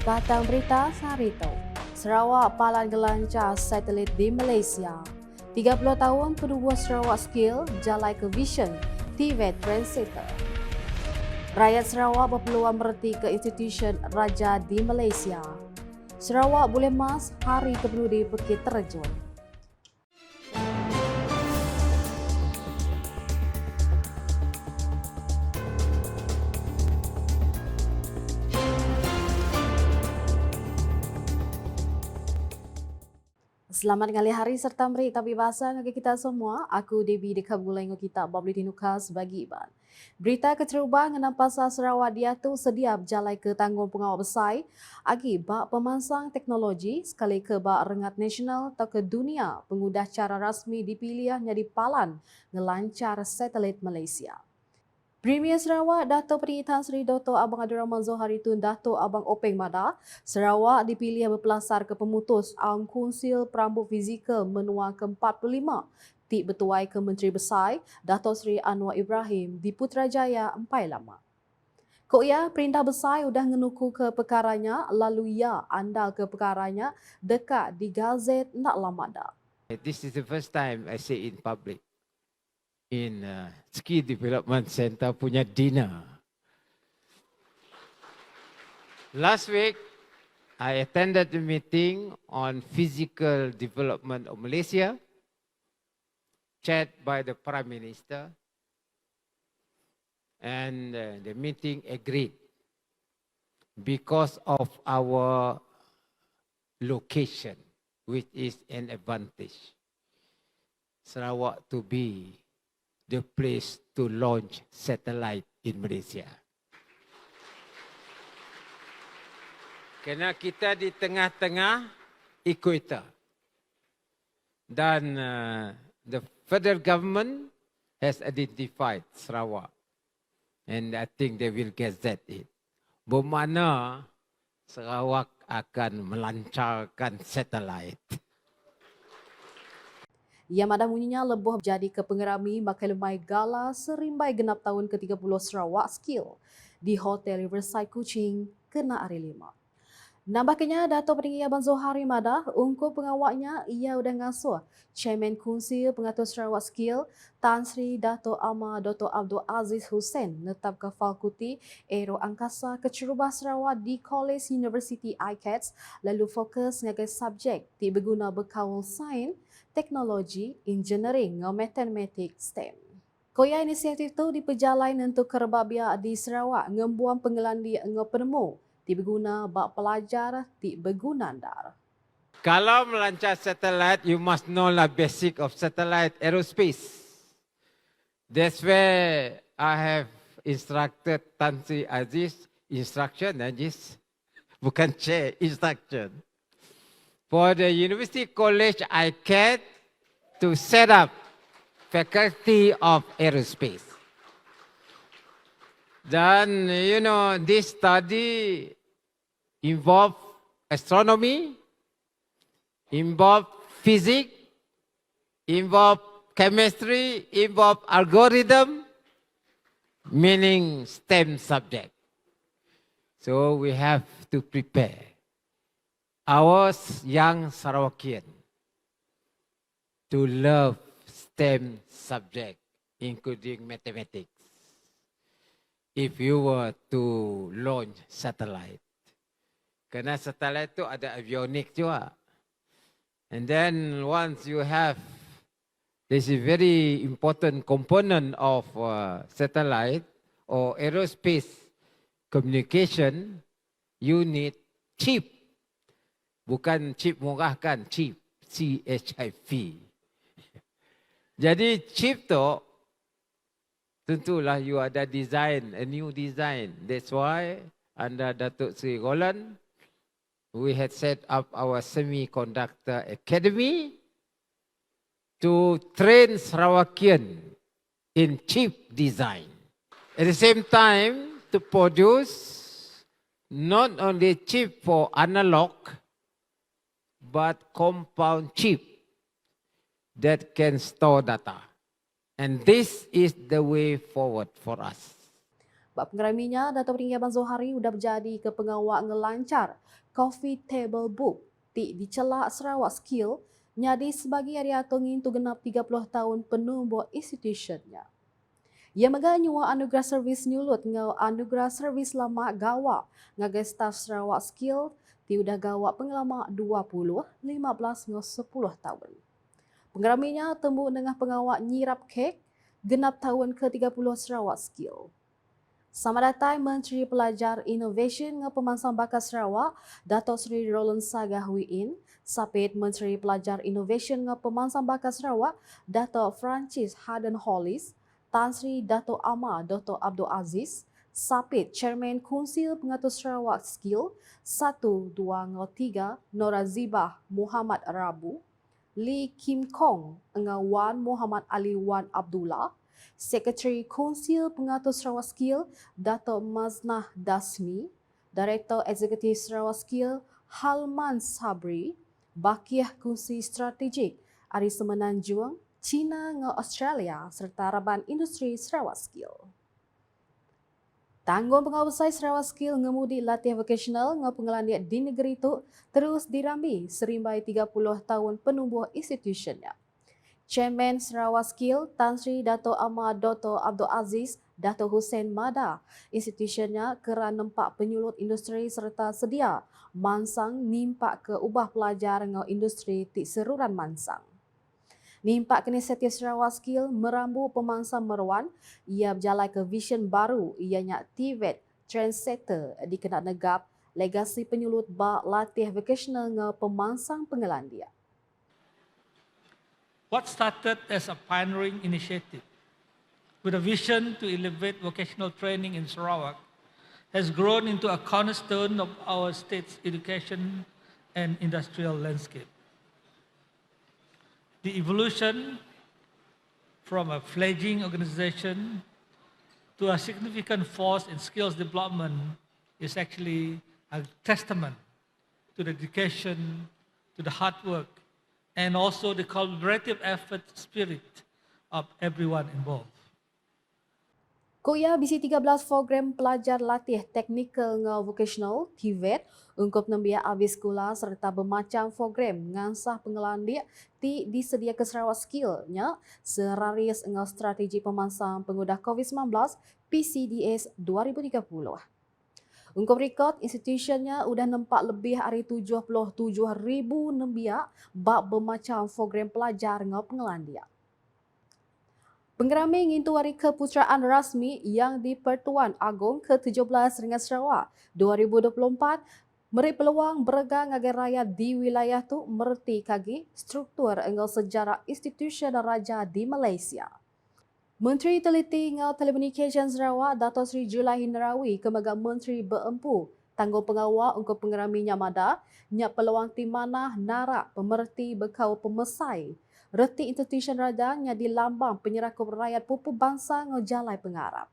Batang berita Sarito. Sarawak palan gelancar satelit di Malaysia. 30 tahun kedua Sarawak Skill jalai ke Vision TVET Translator. Rakyat Sarawak berpeluang berhenti ke institusi raja di Malaysia. Sarawak boleh mas hari kepenudi Bukit Terjun. Selamat ngali hari serta meri tapi bahasa ngagi kita semua. Aku Devi dekat gulai ngo kita babli dinukas bagi iban. Berita kecerubah ngenam pasar Sarawak dia tu sedia berjalai ke tanggung pengawal besar agi bak pemansang teknologi sekali ke bak rengat nasional atau ke dunia pengudah cara rasmi dipilih jadi palan ngelancar satelit Malaysia. Premier Sarawak Dato' Peri Tan Sri Dr. Abang Abdul Rahman Zohari Tun Dato' Abang Openg Mada, Sarawak dipilih berpelasar ke pemutus Aung Konsil Perambut Fizikal menua ke-45 ti bertuai ke Menteri Besar Dato' Sri Anwar Ibrahim di Putrajaya Empai Lama. Kok ya perintah besar sudah menuku ke perkaranya lalu ya andal ke perkaranya dekat di Gazet nak lama dah. This is the first time I say in public in Ski Development Center punya dinner. Last week, I attended the meeting on physical development of Malaysia, chaired by the Prime Minister, and the meeting agreed because of our location, which is an advantage. Sarawak to be the place to launch satellite in Malaysia. Kerana kita di tengah-tengah equator. Dan the federal government has identified Sarawak. And I think they will gazette it. Bermakna Sarawak akan melancarkan satellite. Yang mana bunyinya lebuh jadi ke pengerami makai lemai gala serimbai genap tahun ke-30 Sarawak Skill di Hotel Riverside Kuching kena hari 5. Nampaknya Dato' Petinggi Abang Zohari Madah, ungkup pengawaknya ia sudah ngasuh Chairman Konsil Pengatur Sarawak Skill Tan Sri Dato' Amar Dr. Abdul Aziz Hussein netap ke Fakulti Aero Angkasa Kecerubah Sarawak di College University ICATS lalu fokus ngagai subjek di berguna berkawal sains, teknologi, engineering dan matematik STEM. Koya inisiatif itu diperjalai untuk kerbabia di Sarawak ngembuang pengelandi dengan penemu di berguna bak pelajar di bergunandar. Kalau melancar satellite, you must know the basic of satellite aerospace. That's where I have instructed Tan Sri Aziz instruction, Aziz, bukan chair, instruction. For the University College ICAT to set up Faculty of Aerospace. Then, this study involve astronomy, involve physics, involve chemistry, involve algorithm, meaning STEM subject. So we have to prepare our young Sarawakian to love STEM subject, including mathematics, if you were to launch satellite. Kerana satellite tu ada avionik juga. And then once you have this is very important component of satellite or aerospace communication, you need chip. Bukan chip murah kan, chip. CHIP. Jadi chip tu, tentulah you ada design, a new design. That's why under Datuk Sri Roland, we had set up our semiconductor academy to train Sarawakian in chip design. At the same time, to produce not only chip for analog, but compound chip that can store data. And this is the way forward for us. Bak pengeraminya, Dato' Peringgi Abang Zohari udah berjadi ke pengawal ngelancar Coffee Table Book ti dicelak Sarawak Skill nyadi sebagai area tongin tu genap 30 tahun penuh buat institutionnya. Ia meganyua anugerah servis nyulut ngau anugerah servis lama gawa ngagai staf Sarawak Skill ti udah gawa pengelama 20, 15 ngau 10 tahun. Pengeraminya temu dengan pengawal nyirap kek genap tahun ke-30 Sarawak Skill. Selamat datang Menteri Pelajar Innovation dengan Pemansang Bakat Sarawak, Dato' Seri Roland Sagahwiin, Sapit Menteri Pelajar Innovation dengan Pemansang Bakat Sarawak, Dato' Francis Harden Hollis, Tan Sri Dato' Amar Dr. Abdul Aziz, Sapit Chairman Konsil Pengatur Sarawak Skill 1, 2, 3, Nora Zibah Muhammad Rabu, Lee Kim Kong dengan Wan Muhammad Ali Wan Abdullah, Sekretari Konsil Pengatur Sarawak Skill Dato' Maznah Dasmi, Direktur Eksekutif Sarawak Skill Halman Sabri, Bakiah Kunci Strategik Ari Semenanjung, China dengan Australia serta Raban Industri Sarawak Skill. Tanggung pengawasai Sarawak Skill ngemudi latihan vokasional dengan pengalaman di negeri itu terus dirambi serimbai 30 tahun penumbuh institutionnya. Chairman Sarawak Skill Tan Sri Dato' Amar Dr. Abdul Aziz Dato' Hussein Mada, institutionnya kerana nempak penyulut industri serta sedia mansang nimpak ke ubah pelajar dengan industri ti seruran mansang. Nimpak inisiatif Sarawak Skill merambu pemansang meruan, ia berjalan ke vision baru ianya TVET Trendsetter dikenal negap legasi penyulut bak latih vokasional dengan pemansang pengelandia. What started as a pioneering initiative with a vision to elevate vocational training in Sarawak has grown into a cornerstone of our state's education and industrial landscape. The evolution from a fledgling organization to a significant force in skills development is actually a testament to the dedication, to the hard work, and also the collaborative effort spirit of everyone involved. Koya bisi 13 program pelajar latih teknikal dengan vocational TVET ungkup nembia habis sekolah serta bermacam program ngansah pengelandik ti disedia ke Sarawak Skill-nya seraris dengan strategi pemansang pengudah COVID-19 PCDS 2030. Ungkup rekod institutionnya udah nampak lebih dari 77,000 nembia bak bermacam program pelajar dengan pengelandia. Penggerami ngintu hari keputeraan rasmi yang di Pertuan Agong ke-17 dengan Sarawak 2024 meri peluang bergang agar rakyat di wilayah tu merti kagi struktur engau sejarah institusi dan raja di Malaysia. Menteri Teliti dengan Telekomunikasi Sarawak Dato' Seri Julaihi Nerawi kemegang Menteri Berempu tanggung pengawal untuk pengerami nyamada nyak peluang ti manah narak pemerti bekau pemesai reti institusi raja nya di lambang penyerakup rakyat pupu bangsa ngojalai pengarap.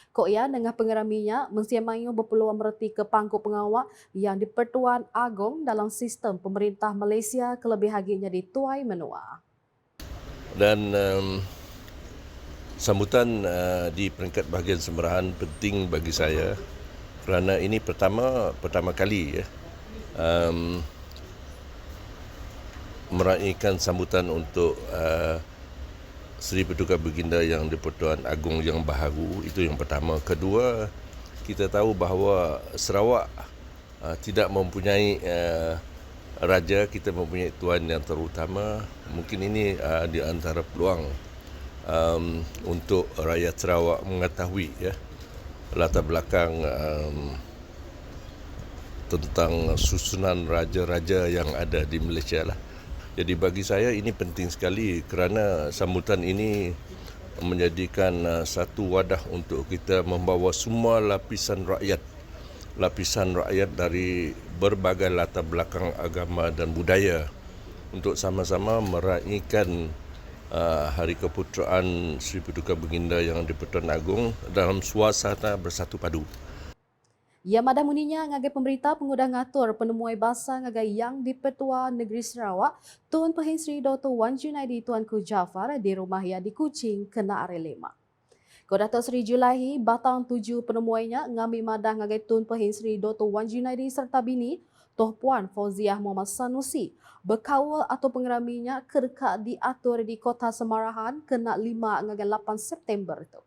Kok ya dengan pengeraminya mesti mayu berpeluang mereti ke pangku pengawal yang di Pertuan Agong dalam sistem pemerintah Malaysia kelebih haginya di tuai menua. Dan sambutan di peringkat bahagian semerahan penting bagi saya kerana ini pertama kali meraihkan sambutan untuk Seri Paduka Baginda yang di Pertuan Agong yang baharu. Itu yang pertama. Kedua, kita tahu bahawa Sarawak tidak mempunyai raja, kita mempunyai tuan yang terutama. Mungkin ini di antara peluang untuk rakyat Sarawak mengetahui latar belakang tentang susunan raja-raja yang ada di Malaysia lah. Jadi bagi saya ini penting sekali kerana sambutan ini menjadikan satu wadah untuk kita membawa semua lapisan rakyat dari berbagai latar belakang agama dan budaya untuk sama-sama meraihkan Hari Keputeraan Seri Paduka Baginda yang di Pertuan Agong dalam suasana bersatu padu. Ia madah muninya ngagai pemerintah pengudah ngatur penemuai bahasa ngagai yang di Petua Negeri Sarawak Tun Pehin Sri Dr. Wan Junaidi Tuanku Jafar di rumah ia di Kuching kena are lema. Ko Datuk Seri Julaihi batang 7 penemuainya ngami madah ngagai Tun Pehin Seri Dr. Wan Junaidi serta bini Toh Puan Fauziah Muhammad Sanusi berkawal atau pengeraminya kedekat diatur di Kota Semarahan kena 5 ngagai 8 September itu.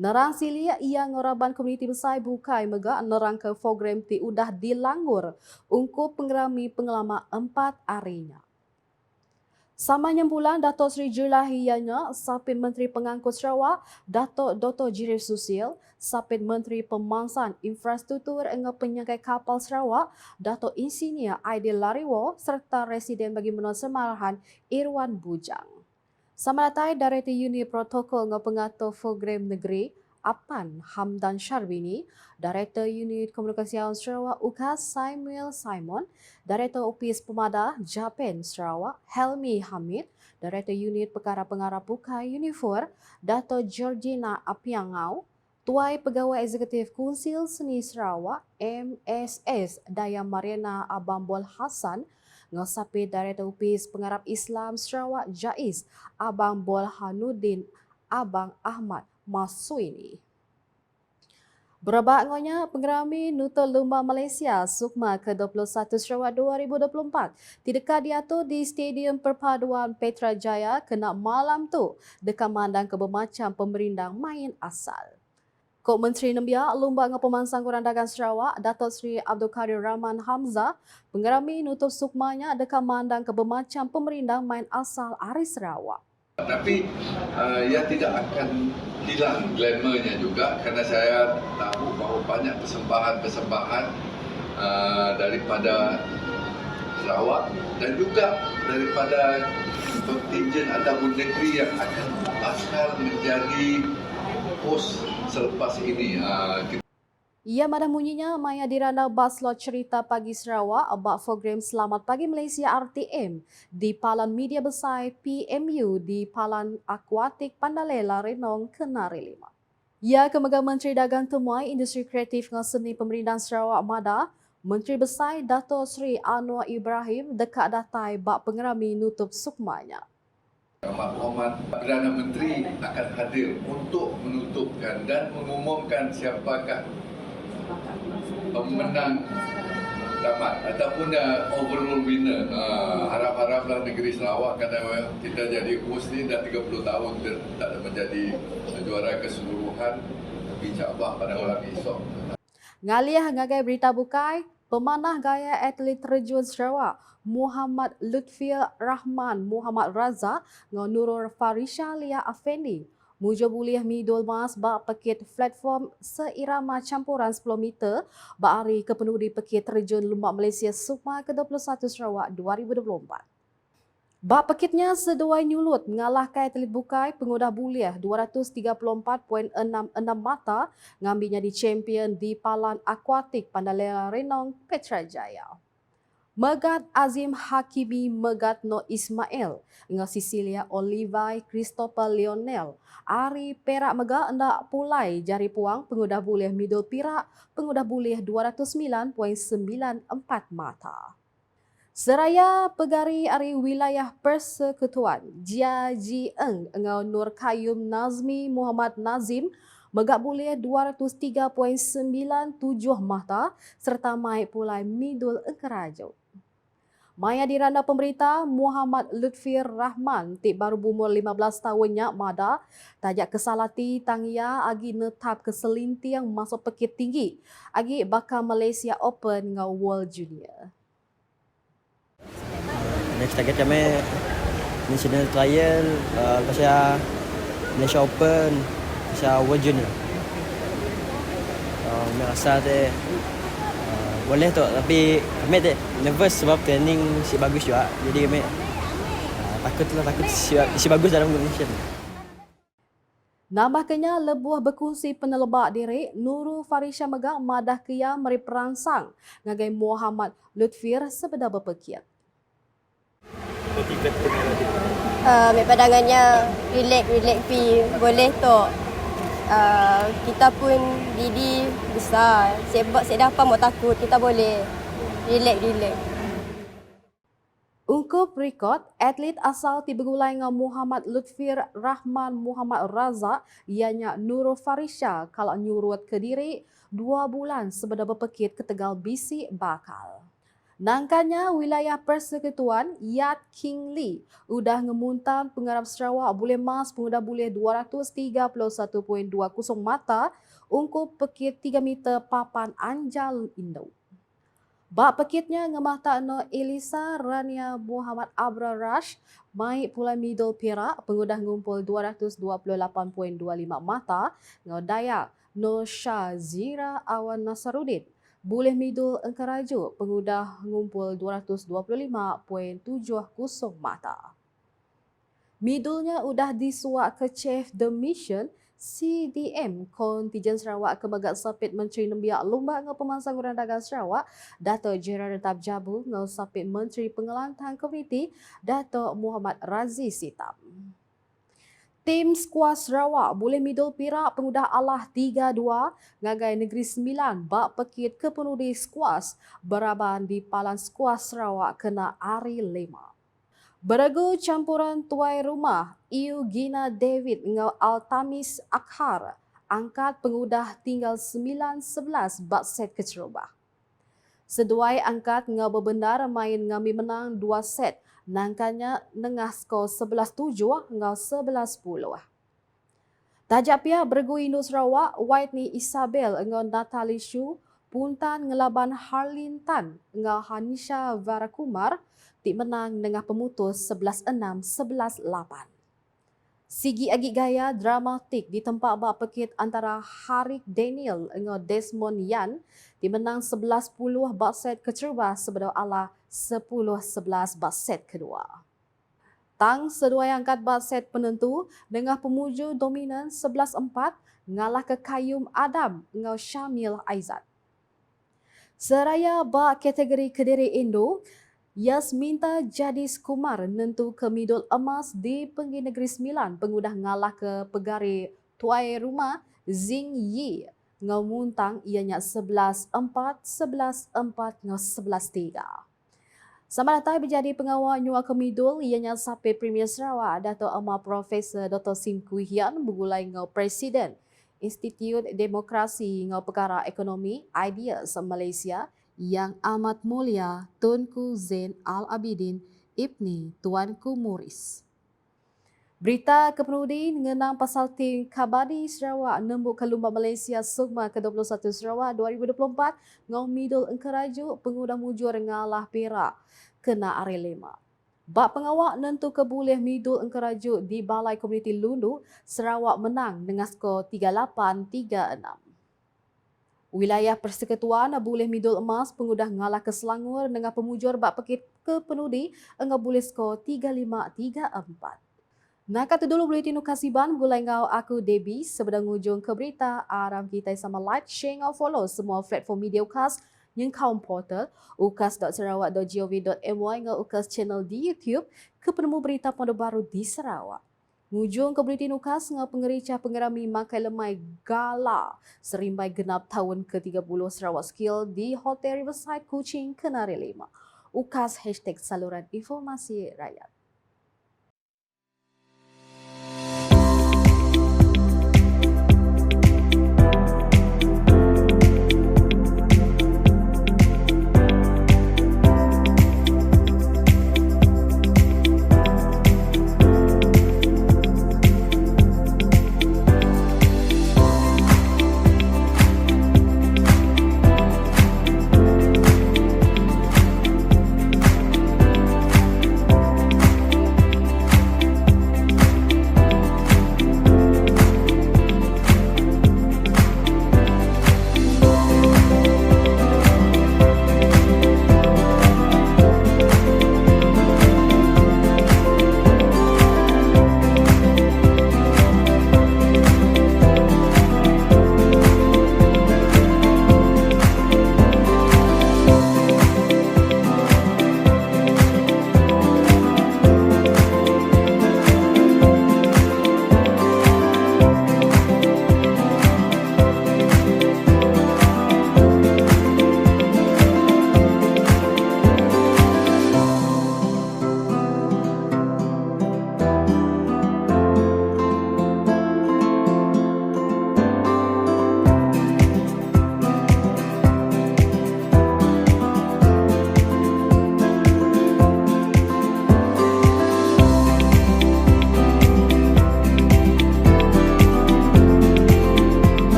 Nerang silia ia ngoraban komuniti besar bukai mega nerang ke program ti udah dilanggur ungku pengerami pengelama 4 harinya. Sama nyembulan Datuk Seri Julaihi ianya Sapin Menteri Pengangkut Sarawak Datuk Dr. Jirir Susil, Sapin Menteri Pemangsan Infrastruktur dengan Penyangkai Kapal Sarawak Datuk Insinyur Aidil Lariwo serta Residen bagi Menua Semarahan Irwan Bujang. Sama datai Director Unit Protokol dengan Pengatur Program Negeri Apan Hamdan Syarbini, Director Unit Komunikasi Awam Sarawak UKAS Samuel Simon, Director Opis Pemadah Japan Sarawak Helmi Hamid, Director Unit Perkara Pengarah Bukai Unifor Dato' Georgina Apiangau, Tuai Pegawai Eksekutif Konsil Seni Sarawak MSS Dayang Mariana Abambol Hassan, Ngasapi Director Opis Pengarap Islam Sarawak Jais Abang Bolhanuddin Abang Ahmad Masuini. Berebak ngonya pengerami Nutul Lumba Malaysia Sukma ke-21 Sarawak 2024 tidak diatur di Stadium Perpaduan Petra Jaya kena malam tu dekat mandang kebemacam pemerindang main asal. Kok Menteri Nembiak Lumba dengan Pemansang Kurang Dagang Sarawak Datuk Seri Abdul Kadir Rahman Hamzah pengerami Nutul Sukmanya dekat mandang kebemacam pemerindang main asal Ari Sarawak. Tapi ia tidak akan hilang glamournya juga kerana saya tahu bahawa banyak persembahan-persembahan daripada Sarawak dan juga daripada kontingen ataupun negeri yang akan bakal menjadi host selepas ini. Ia madah bunyinya maya diranda Baslot Cerita Pagi Sarawak abak program Selamat Pagi Malaysia RTM di Palan Media Besar PMU di Palan Akuatik Pandalela Renong Kenari 5. Ia kemegang Menteri Dagang Temuai Industri Kreatif dengan Seni Pemerintahan Sarawak Madah, Menteri Besar Dato' Seri Anwar Ibrahim dekat datai bak pengerami nutup sukmanya. Maklumat Perdana Menteri akan hadir untuk menutupkan dan mengumumkan siapakah pemenang tamat ataupun overall winner. Harap-haraplah negeri Sarawak kerana kita jadi host ni dah 30 tahun kita tak menjadi juara keseluruhan, tapi insya-Allah pada malam esok. Ngaliah ngagai berita bukai, pemanah gaya atlet terjun Sarawak Muhammad Lutfi Rahman Muhammad Raza dengan Nurul Farisha Lia Afendi Mujo buliah midul mas bak pekit platform seirama campuran 10 meter bak hari kepenuh di pekit terjun Lumbak Malaysia Sukma ke-21 Sarawak 2024. Bak pekitnya seduai nyulut mengalahkan atlet bukai pengudah buliah 234.66 mata ngambilnya di champion di Palan Akuatik Pandalela Renong Petra Jaya. Megat Azim Hakimi Megat No Ismail dengan Cecilia Olivai Christopher Lionel Ari Perak Mega hendak pulai jari puang pengudah buliah middle Perak pengudah buliah 209.94 mata. Seraya pegari ari wilayah persekutuan Jia Ji Eng dengan Nur Kayum Nazmi Muhammad Nazim megak buliah 203.97 mata serta mai pulai midul Engkerajo. Maya diranda pemberita Muhammad Lutfi Rahman tik baru berumur 15 tahunnya mada tajak kesalati tangia agi netap keselinti yang masuk pekit tinggi agi bakal Malaysia Open dengan World Junior. Next target kami national trial, pasal Malaysia Open, pasal World Junior. Kami rasa tu boleh tu, tapi kami tu nervous sebab training si bagus juga. Jadi kami takut si bagus dalam competition. Nambahkannya lebuh berkongsi penelebak diri Nurul Farisha Megang madah kia meri perangsang ngagai Muhammad Lutfir sebeda berpekit. Pandangannya relax pi boleh tu. Kita pun didi besar. Sebab saya dapat mau takut kita boleh relax. Ungkup rekod, atlet asal Tibegulai dengan Muhammad Lutfir Rahman Muhammad Razak ianya Nurul Farisha kalau nyurut ke diri 2 bulan sebelum berpekit ke Tegal Bisi bakal. Nangkanya wilayah Persekutuan Yat King Lee udah ngemuntan pengarap Sarawak boleh mas pengudah boleh 231.20 mata ungkup pekit 3 meter papan Anjal Indo. Bak pekitnya ngemah takno Elisa Rania Muhammad Abrar Rash mai pulai middle Perak pengudah ngumpul 228.25 mata ngodaya No Shah Zira Awan Nasaruddin boleh middle Engkaraju pengudah ngumpul 225.70 mata. Middlenya udah disuak ke Chief The Mission CDM Kontijen Sarawak Kemegat Sapit Menteri Nembiak Lumba dengan Pemansang Urang Dagang Sarawak Dato' Gerard Tetap Jabu dengan Sapit Menteri Pengelantan Komuniti Dato' Muhammad Raziz Sitam. Tim skuas Sarawak boleh middle Perak pengudah Allah 3-2 ngagai Negeri Sembilan bak pekit kepenudi skuas beraban di Palan Skuas Sarawak kena Ari 5. Beragu campuran tuai rumah, Iu Gina David dengan Altamis Akhar angkat pengudah tinggal 9-11 bak set kecerubah. Seduai angkat dengan berbenar main ngambil menang 2 set, nangkanya nengah skor 11-7 dengan 11-10. Tajak pihak bergu Indo Sarawak, Whitney Isabel dengan Natalie Shu, puntan ngelaban Harlin Tan dengan Hanisha Varakumar, tik menang dengan pemutus 11-6, 11-8. Sigi Agik Gaya dramatik di tempat bak pekit antara Harik Daniel dengan Desmond Yan dimenang 11-10 bak set kecerubah sebelum Allah 10-11 bak set kedua. Tang seduai angkat bak set penentu dengan pemuju dominan 11-4 ngalah ke Kayum Adam dengan Syamil Aizat. Seraya bak kategori Kediri Indo, Yasminta Jadis Kumar nentu ke midul emas di Penggi Negeri Sembilan pengudah ngalah ke pegari tuai rumah Zing Yi ngamuntang ianya 11-4, 11-4 dengan 11-3. Sama datang menjadi pengawal nyua ke midul ianya sampai Premier Sarawak Dato' Amar Profesor Dr. Sim Kui Hian bergulai dengan Presiden Institut Demokrasi dengan Perkara Ekonomi Ideas Malaysia Yang Amat Mulia Tunku Zain Al-Abidin Ibni Tuanku Muris. Berita kepenudi mengenang pasal tim Kabadi Sarawak nembuk ke Lumba Malaysia Sukma ke-21 Sarawak 2024 ngau middle Engkaraju pengudah mujur ngalah Perak kena Ari 5. Bak pengawak nentu ke boleh middle Engkaraju di Balai Komuniti Lundu, Sarawak menang dengan skor 38-36. Wilayah Persekutuan boleh middle emas pengudah ngalah ke Selangor dengan pemujur bak pekit ke penudi enggak boleh skor 35-34. Nak kata dulu boleh tinu kasiban gulai ngau aku Debbie sebelum ujung ke berita aram kita sama like, share ngau follow semua platform media ukas yang kaum portal ukas.sarawak.gov.my ngau ukas channel di YouTube ke penemu berita pada baru di Sarawak. Ngujung ke berita nukas dengan pengericah pengerami makai lemai gala serimbai genap tahun ke-30 Sarawak Skill di Hotel Riverside Kuching Kenari 5. Ukas #saluran informasi rakyat.